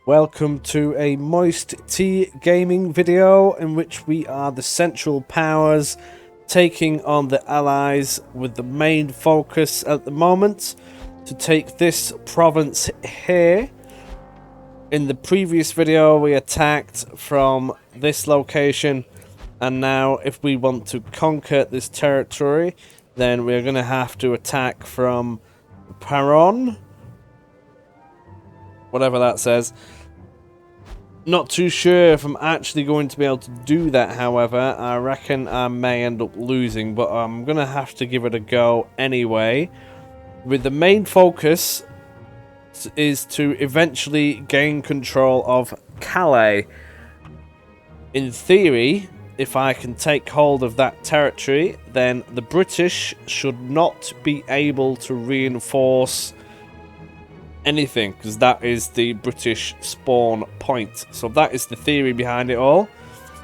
Welcome to a MoisTea gaming video in which we are the Central Powers taking on the Allies, with the main focus at the moment to take this province here. In the previous video we attacked from this location, and now if we want to conquer this territory then we're going to have to attack from Paron, whatever that says. Not too sure if I'm actually going to be able to do that, however. I reckon I may end up losing, but I'm going to have to give it a go anyway. With the main focus is to eventually gain control of Calais. In theory, if I can take hold of that territory, then the British should not be able to reinforce anything, because that is the British spawn point. So that is the theory behind it all.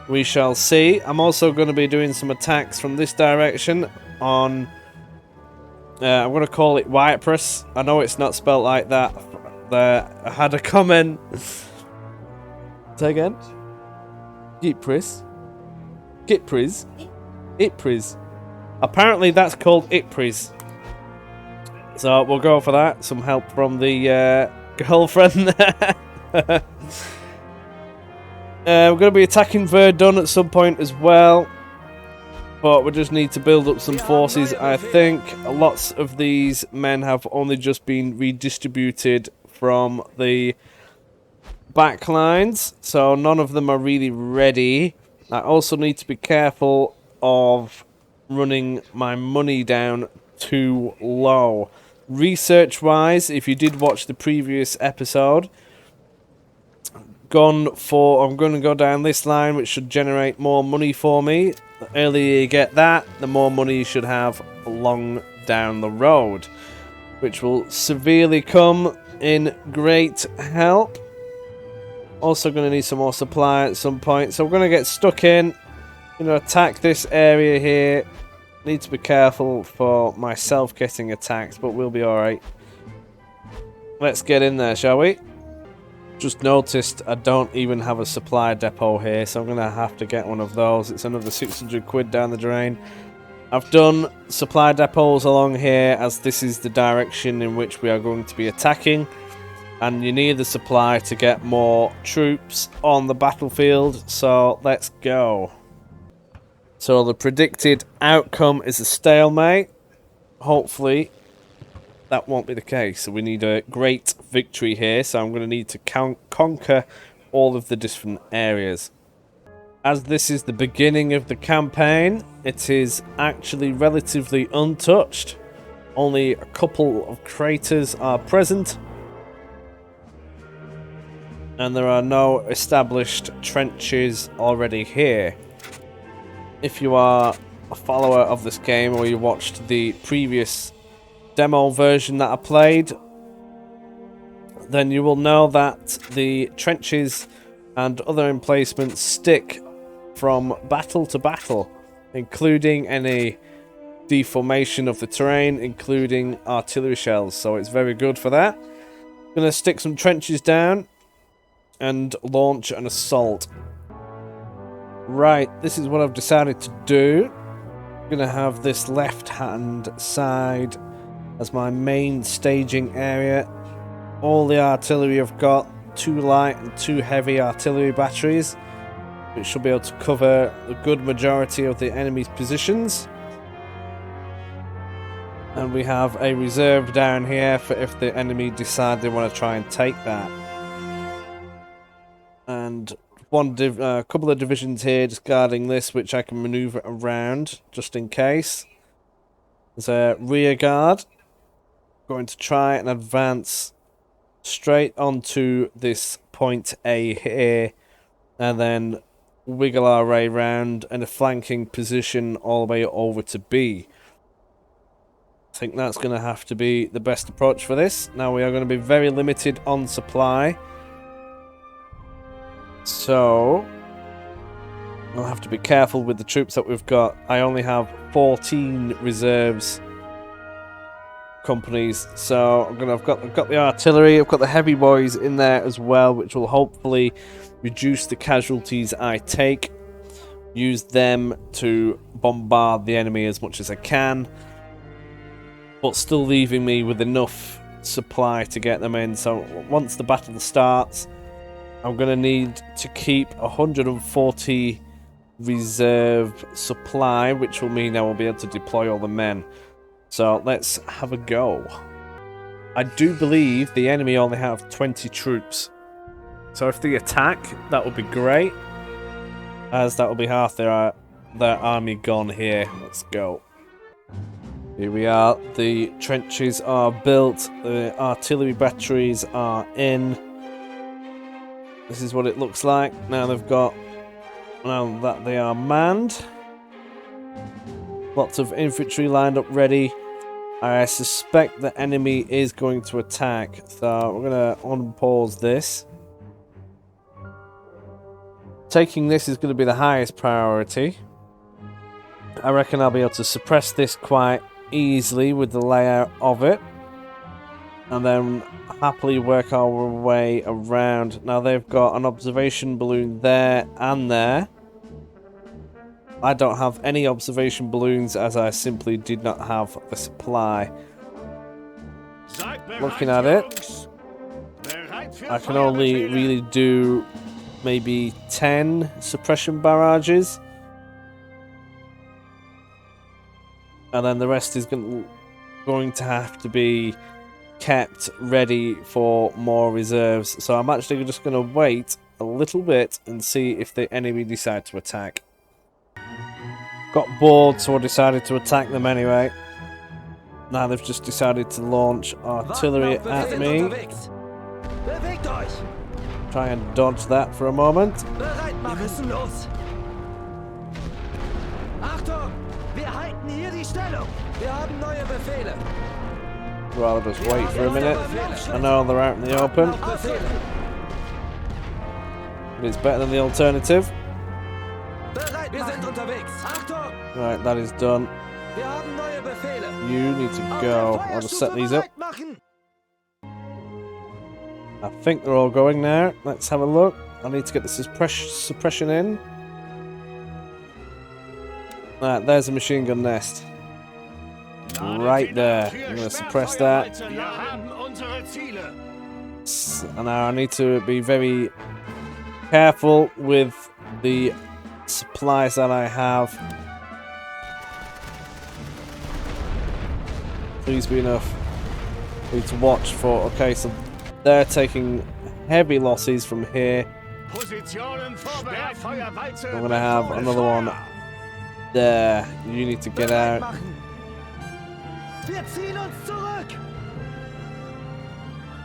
We shall see. I'm also going to be doing some attacks from this direction on I'm going to call it Ypres. I know it's not spelt like that. I had a comment. Say again. Ypres. Ypres. Ypres. Apparently that's called Ypres. So we'll go for that. Some help from the girlfriend. We're going to be attacking Verdun at some point as well. But we just need to build up some forces, I think. Lots of these men have only just been redistributed from the back lines, so none of them are really ready. I also need to be careful of running my money down too low. Research wise, if you did watch the previous episode, I'm going to go down this line, which should generate more money for me. The earlier you get that, the more money you should have along down the road, which will severely come in great help. Also going to need some more supply at some point, so we're going to get stuck in. Attack this area here. Need to be careful for myself getting attacked, but we'll be alright. Let's get in there, shall we? Just noticed I don't even have a supply depot here, so I'm going to have to get one of those. It's another 600 quid down the drain. I've done supply depots along here, as this is the direction in which we are going to be attacking. And you need the supply to get more troops on the battlefield, so let's go. So the predicted outcome is a stalemate. Hopefully that won't be the case. So we need a great victory here, so I'm going to need to conquer all of the different areas. As this is the beginning of the campaign, it is actually relatively untouched. Only a couple of craters are present, and there are no established trenches already here. If you are a follower of this game, or you watched the previous demo version that I played, then you will know that the trenches and other emplacements stick from battle to battle, including any deformation of the terrain, including artillery shells, so it's very good for that. I'm going to stick some trenches down and launch an assault. Right, this is what I've decided to do. I'm going to have this left hand side as my main staging area. All the artillery I've got, 2 light and 2 heavy artillery batteries, which should be able to cover a good majority of the enemy's positions. And we have a reserve down here for if the enemy decide they want to try and take that. And a couple of divisions here just guarding this, which I can maneuver around just in case. There's a rear guard. Going to try and advance straight onto this point A here, and then wiggle our way round in a flanking position all the way over to B. I think that's going to have to be the best approach for this. Now we are going to be very limited on supply, so we'll have to be careful with the troops that we've got. I only have 14 reserves companies. So I've got the artillery, I've got the heavy boys in there as well, which will hopefully reduce the casualties I take. Use them to bombard the enemy as much as I can, but still leaving me with enough supply to get them in. So once the battle starts, I'm going to need to keep 140 reserve supply, which will mean I will be able to deploy all the men. So let's have a go. I do believe the enemy only have 20 troops. So if they attack, that would be great, as that will be half their army gone here. Let's go. Here we are. The trenches are built. The artillery batteries are in. This is what it looks like. Now that they are manned. Lots of infantry lined up ready. I suspect the enemy is going to attack. So we're going to unpause this. Taking this is going to be the highest priority. I reckon I'll be able to suppress this quite easily with the layout of it. And then happily work our way around. Now they've got an observation balloon there and there. I don't have any observation balloons as I simply did not have the supply. Looking at it, I can only really do maybe 10 suppression barrages. And then the rest is going to have to be kept ready for more reserves. So I'm actually just going to wait a little bit and see if the enemy decide to attack. Got bored, so I decided to attack them anyway. Now they've just decided to launch artillery at me. Try and dodge that for a moment. Rather just wait for a minute. I know they're out in the open, but it's better than the alternative. Right, that is done. You need to go. I'll just set these up. I think they're all going now. Let's have a look. I need to get the suppression in. Right, there's a machine gun nest. Right there. I'm going to suppress that. And now I need to be very careful with the supplies that I have. Please be enough. Need to watch for. Okay, so they're taking heavy losses from here. I'm going to have another one there. You need to get out.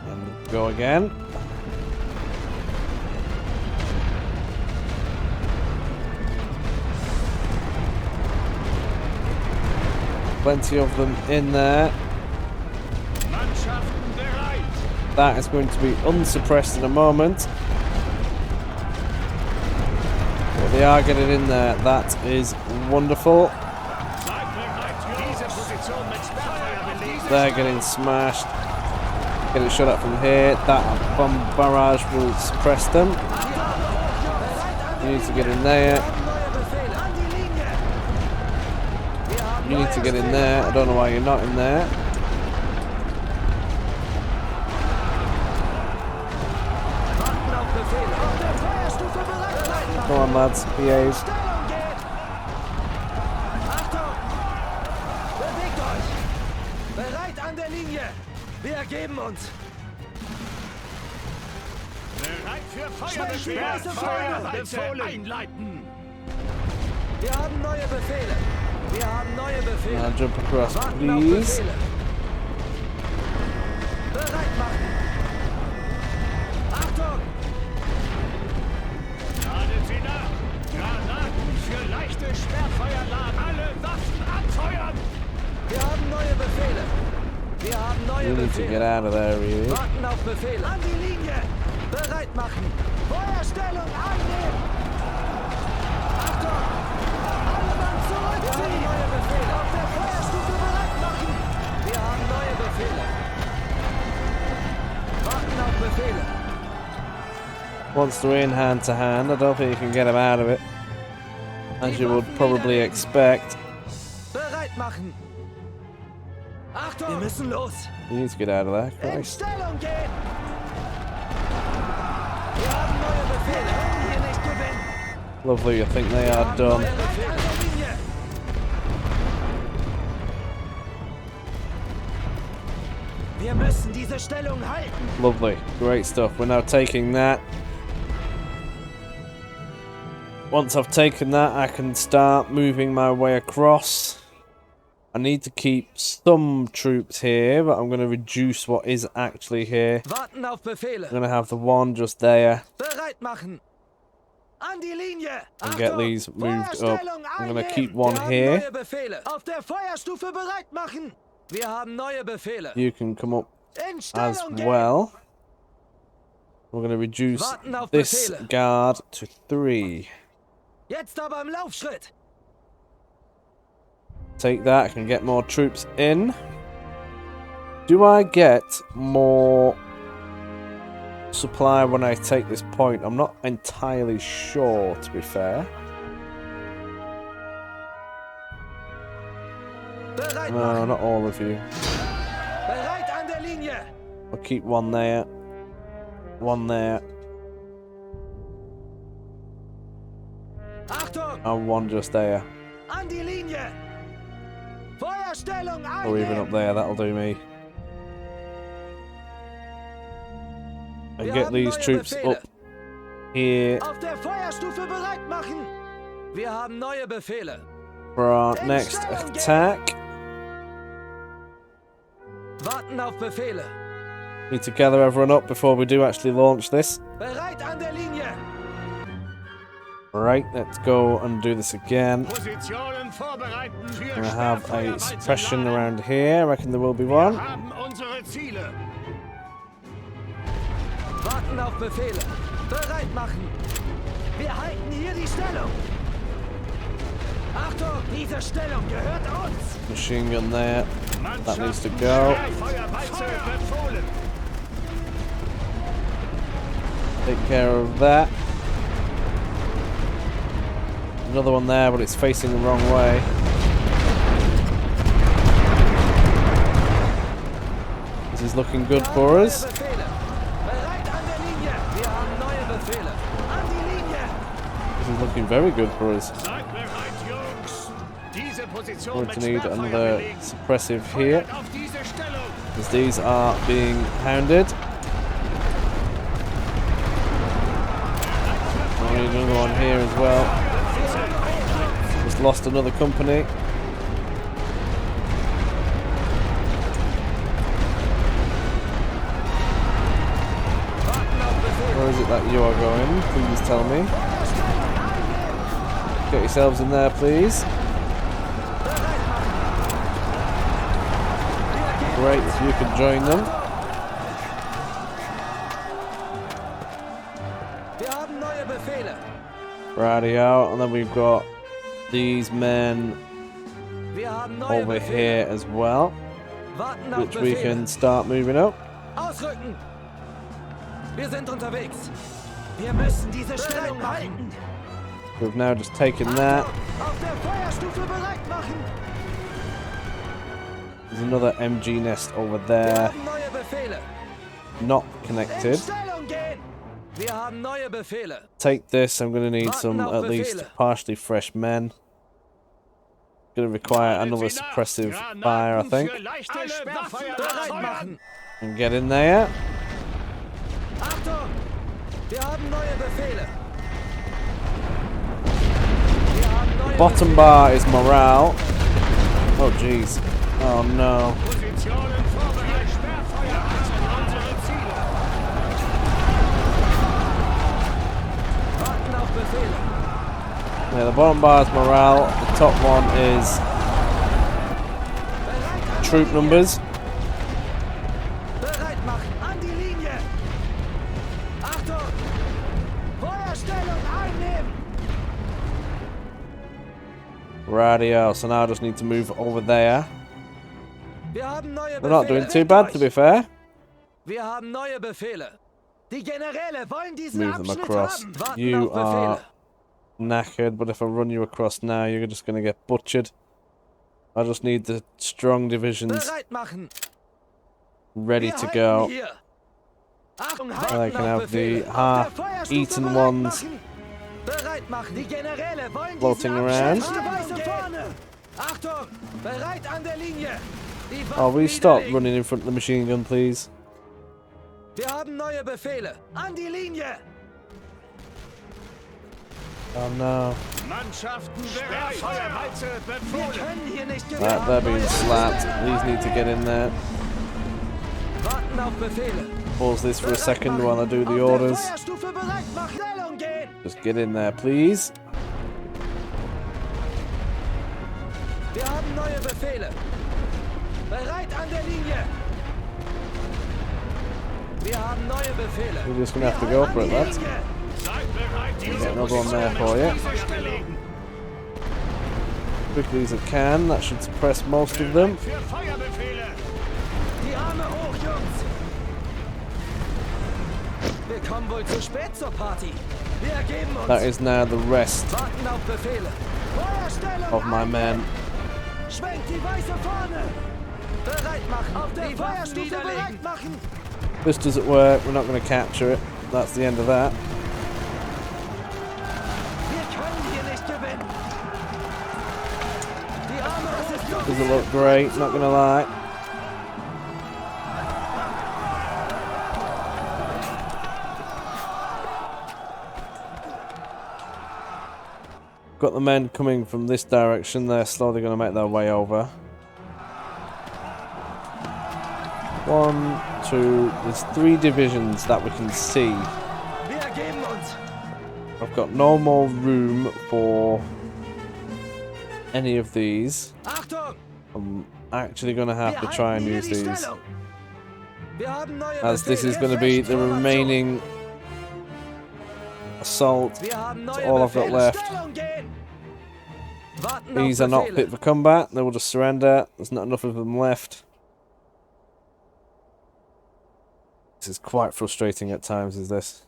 And go again. Plenty of them in there. That is going to be unsuppressed in a moment. But they are getting in there. That is wonderful. They're getting smashed. Getting shot at from here. That bomb barrage will suppress them. You need to get in there. You need to get in there. I don't know why you're not in there. Come on, lads. Behave. Bereit an der Linie. Wir ergeben uns. Bereit für Feuer. Einleiten. Wir haben neue Befehle. Wir haben neue Befehle. Now jump across, please. Bereit machen. Achtung! Laden Sie nach. Granaten für leichte Sperrfeuer laden. Alle Waffen abfeuern. Wir haben neue Befehle. Wir haben neue You need to get out of there, really. Warten auf Befehle. An die Linie. Bereit machen. Feuerstellung annehmen. Achtung! Alle Mann zurückziehen. Wir haben neue Befehle. Auf der Feuerstufe bereit machen. Wir haben neue Befehle. Once they're in hand to hand, I don't think you can get them out of it, as you would probably expect. Bereit machen. Achtung! Wir müssen los. You need to get out of there. In Christ. Stellung gehen. Wir haben neue Befehle. Hier nicht gewinnen. Lovely, I think they are done. Bereit an der Linie. Wir müssen diese Stellung halten. Lovely, great stuff. We're now taking that. Once I've taken that, I can start moving my way across. I need to keep some troops here, but I'm going to reduce what is actually here. Warten auf Befehle. I'm going to have the one just there Bereit machen. An die Linie. and get these moved up. I'm going to keep one here. Neue Befehle. Auf der Feuerstufe bereit machen. Wir haben neue Befehle. You can come up In as Stellung gehen. well. We're going to reduce Warten auf this Befehle. guard to 3. Jetzt aber im Laufschritt. Take that, I can get more troops in. Do I get more supply when I take this point? I'm not entirely sure, to be fair. Bereit No, machen. not all of you. Bereit an der Linie. I'll keep one there. One there. Achtung. And one just there. An die Linie. Feuerstellung Or even up einnehmen. there, that'll do me. And Wir get haben these neue troops Befehle. up here Auf der Feuerstufe bereit machen. Wir haben neue Befehle. for our next attack. Warten auf Befehle. Need to gather everyone up before we do actually launch this. Bereit an der Linie. Right, let's go and do this again. Positionen vorbereiten für I'm gonna have a suppression around here. I reckon there will be one. haben unsere Ziele. Warten auf Befehle. Bereit machen. Wir halten hier die Stellung. Achtung, diese Stellung gehört uns. Machine gun there. That needs to go. Take care of that. Another one there, but it's facing the wrong way. This is looking good for us. Befehle. Bereit an der Linie. Wir haben neue Befehle. An die Linie. This is looking very good for us. Seid bereit, Jungs. Diese Position Going mit to need Sperrfeuer another belegen. suppressive here, Feuert auf diese Stellung. as these are being hounded. I need another one here as well. Just lost another company. Where is it that you are going? Please tell me. Get yourselves in there, please. Great, if you can join them. Wir haben neue Befehle. Radio, and then we've got these men Wir haben neue over Befehle. here as well, Warten auf which we Befehle. can start moving up. Ausrücken. Wir sind unterwegs. Wir müssen diese Stellung halten. We've now just taken that. Auf der Feuerstufe bereit machen. There's another MG nest over Wir there, haben neue Befehle. not In connected. Stellung gehen. Wir haben neue Befehle. Take this, I'm going to need some at least partially fresh men. Going to require another suppressive fire, I think. Alle Waffen bereit machen. And get in there. Achtung. Wir haben neue Befehle. Bottom bar is morale. Oh jeez. Oh no. Positionen vorbereitet. Sperrfeuer an unsere Ziele. Warten auf Befehle. Yeah, the bottom bar is morale. The top one is troop numbers. Bereit machen. An die Linie. Achtung. Feuerstellung einnehmen. Radio. So now I just need to move over there. Wir haben neue We're not doing Befehle. too bad, to be fair. Wir haben neue Befehle. Die Generäle wollen diesen move them Abschnitt across. haben. Warten You auf are Befehle. knackered, but if I run you across now, you're just going to get butchered. I just need the strong divisions Bereit machen. ready Wir to halten go. hier. Achtung, And I halten can auf have the Befehle. Auf der half-eaten Feuerstufe ones bereit machen. Bereit machen. Die Generäle wollen floating diesen around. Abschnitt haben. Die Weiße vorne. Achtung, bereit an der Linie. Die Oh, Waffen will you stop niederlegen. running in front of the machine gun, please? Wir haben neue Befehle. An die Linie. Oh no. Mannschaften bereit. Feuerheize befohlen. Wir können hier nicht gewinnen. Right, they're being slapped. These need to get in there. Warten auf Befehle. Pause this for a second while I do the Auf der orders. Feuerstufe bereit machen. Stellung gehen. Just get in there, please. Wir haben neue Befehle. Bereit an der Linie. Wir haben neue Befehle. We're just gonna have to go for it, lads. Seid bereit, diese Get another one there for you. Quickly as I can. That should suppress most of them. Für Feuerbefehle. Die Arme hoch, Jungs. Wir kommen wohl zu spät zur Party. Wir ergeben uns. That is now the rest Warten auf Befehle. Feuerstellung of my ein. men. Schwenkt die Weiße vorne. Bereit machen. Auf der Feuerstufe bereit machen. This doesn't work. We're not going to capture it. That's the end of that. Wir können hier nicht gewinnen. Die Arme, das ist so Doesn't look great, not going to lie. Got the men coming from this direction. They're slowly going to make their way over. 1, 2, there's 3 divisions that we can see. Wir ergeben uns. I've got no more room for any of these. Achtung! I'm actually going to have to try and use these, Wir haben neue as this is Befehle. going to be the remaining assault. Wir haben That's neue all I've got Befehle. left. Stellung gehen. Warten These auf are not Befehle. fit for combat. They will just surrender. There's not enough of them left. This is quite frustrating at times, is this?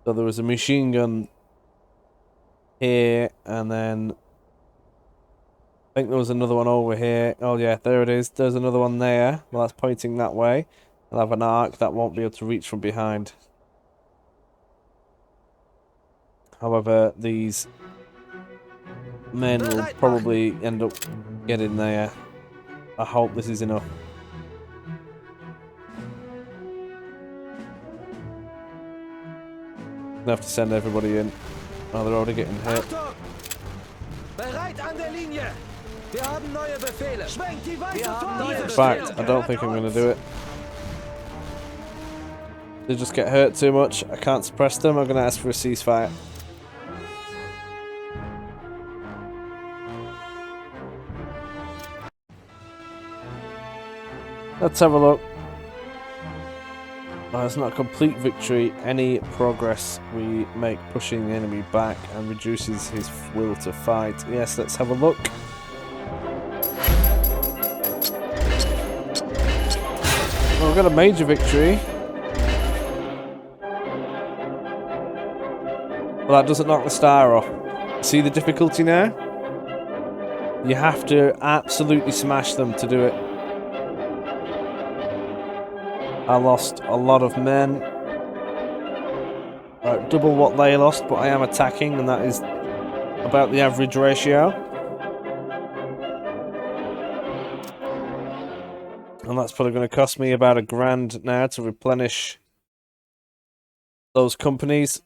So there was a machine gun here, and then I think there was another one over here. Oh yeah, there it is. There's another one there. Well, that's pointing that way. I'll have an arc that won't be able to reach from behind. However, these men will probably end up getting there. I hope this is enough. Gonna have to send everybody in. Oh, they're already getting hit. Achtung! Bereit an der Linie. Wir haben neue Befehle. Schwenkt die Weiße vorne. In fact, I don't think I'm going to do it. They just get hurt too much. I can't suppress them. I'm going to ask for a ceasefire. Let's have a look. Oh, it's not a complete victory. Any progress we make pushing the enemy back and reduces his will to fight. Yes, let's have a look. Well, we've got a major victory. Well, that doesn't knock the star off. See the difficulty now? You have to absolutely smash them to do it. I lost a lot of men. Double what they lost, but I am attacking, and that is about the average ratio. And that's probably going to cost me about £1,000 now to replenish those companies.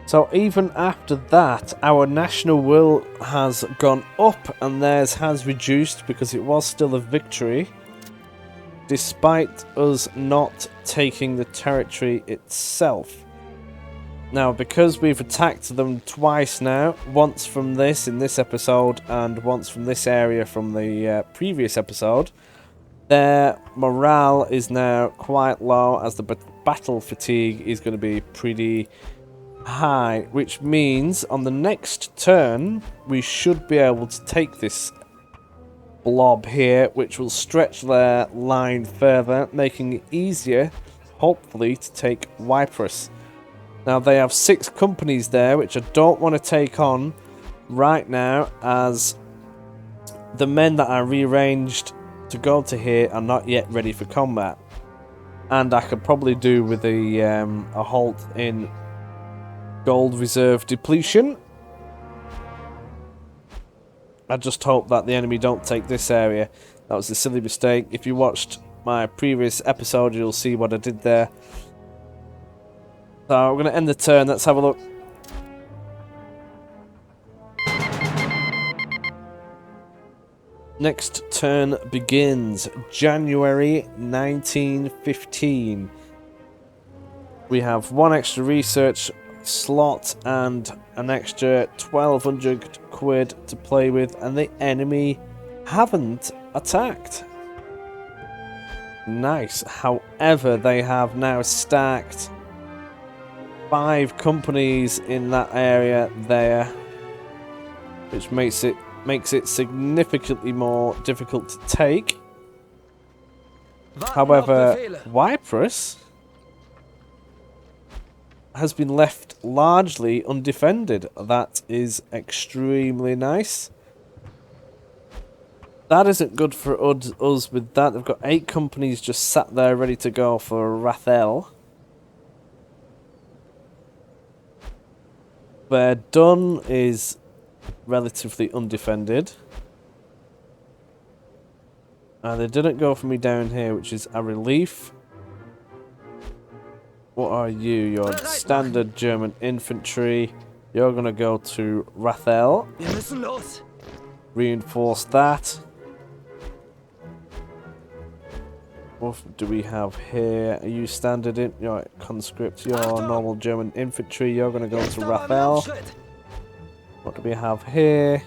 So even after that, our national will has gone up and theirs has reduced because it was still a victory, despite us not taking the territory itself. Now, because we've attacked them twice now, once from this in this episode and once from this area from the previous episode, their morale is now quite low, as the battle fatigue is going to be pretty high, which means on the next turn we should be able to take this blob here, which will stretch their line further, making it easier, hopefully, to take Cyprus. Now, they have 6 companies there, which I don't want to take on right now, as the men that I rearranged to go to here are not yet ready for combat. And I could probably do with a halt in gold reserve depletion. I just hope that the enemy don't take this area. That was a silly mistake. If you watched my previous episode, you'll see what I did there. So we're going to end the turn. Let's have a look. Next turn begins January 1915. We have 1 extra research slot and an extra 1200 quid to play with, and the enemy haven't attacked. Nice. However, they have now stacked 5 companies in that area there, which makes it significantly more difficult to take. However, Cyprus has been left largely undefended. That is extremely nice. That isn't good for us with that. They've got 8 companies just sat there ready to go for Rathel. Verdun is relatively undefended. And they didn't go for me down here, which is a relief. What are you? You're standard German infantry. You're going to go to Rathel. Reinforce that. What do we have here? Are you standard in? You're conscript. You're normal German infantry. You're going to go to Rathel. What do we have here?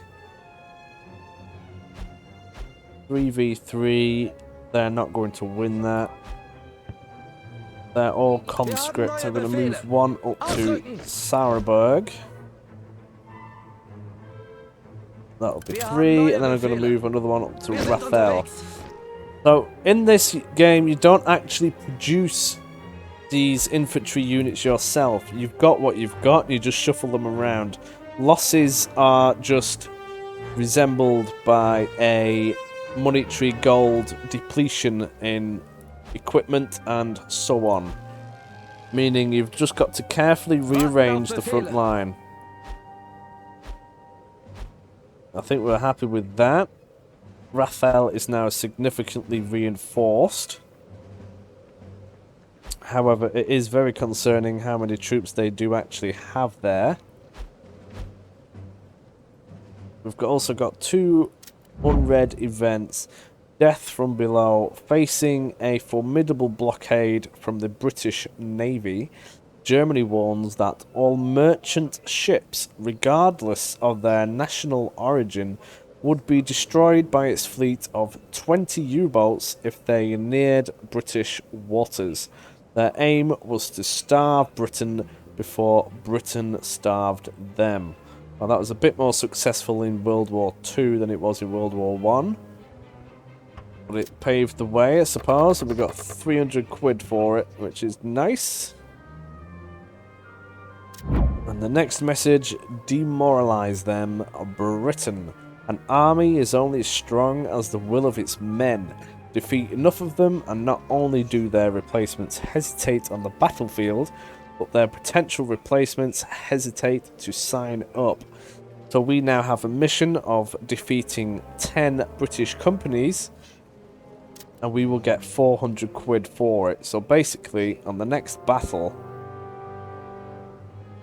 3v3. They're not going to win that. They're all conscript. I'm going to move 1 up to Sauerberg. That'll be 3. And then I'm going to move another one up to Rathel. So, in this game, you don't actually produce these infantry units yourself. You've got what you've got, and you just shuffle them around. Losses are just resembled by a monetary gold depletion in equipment and so on. Meaning you've just got to carefully rearrange the front line. I think we're happy with that. Rathel is now significantly reinforced. However, it is very concerning how many troops they do actually have there. We've also got 2 unread events. Death from below. Facing a formidable blockade from the British Navy, Germany warns that all merchant ships, regardless of their national origin, would be destroyed by its fleet of 20 U-boats if they neared British waters. Their aim was to starve Britain before Britain starved them. Well, that was a bit more successful in World War II than it was in World War I. But it paved the way, I suppose, and we got 300 quid for it, which is nice. And the next message, demoralize them, Britain. An army is only as strong as the will of its men. Defeat enough of them, and not only do their replacements hesitate on the battlefield, but their potential replacements hesitate to sign up. So we now have a mission of defeating 10 British companies, and we will get 400 quid for it. So basically, on the next battle,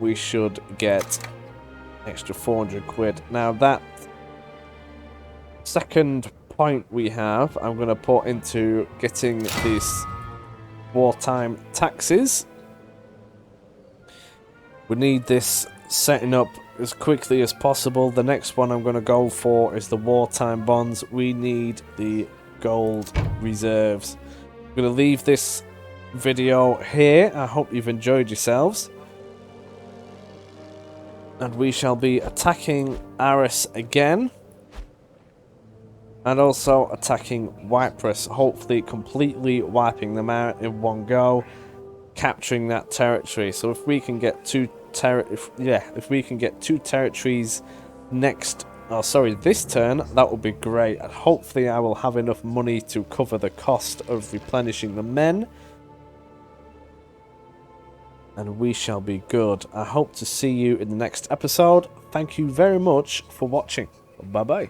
we should get extra 400 quid. Now that second point we have, I'm going to put into getting these wartime taxes. We need this setting up as quickly as possible. The next one I'm going to go for is the wartime bonds. We need the gold reserves. I'm going to leave this video here. I hope you've enjoyed yourselves. And we shall be attacking Aris again. And also attacking Whitepress, hopefully completely wiping them out in one go, capturing that territory. So if we can get if we can get 2 territories this turn, that would be great. And hopefully I will have enough money to cover the cost of replenishing the men. And we shall be good. I hope to see you in the next episode. Thank you very much for watching. Bye bye.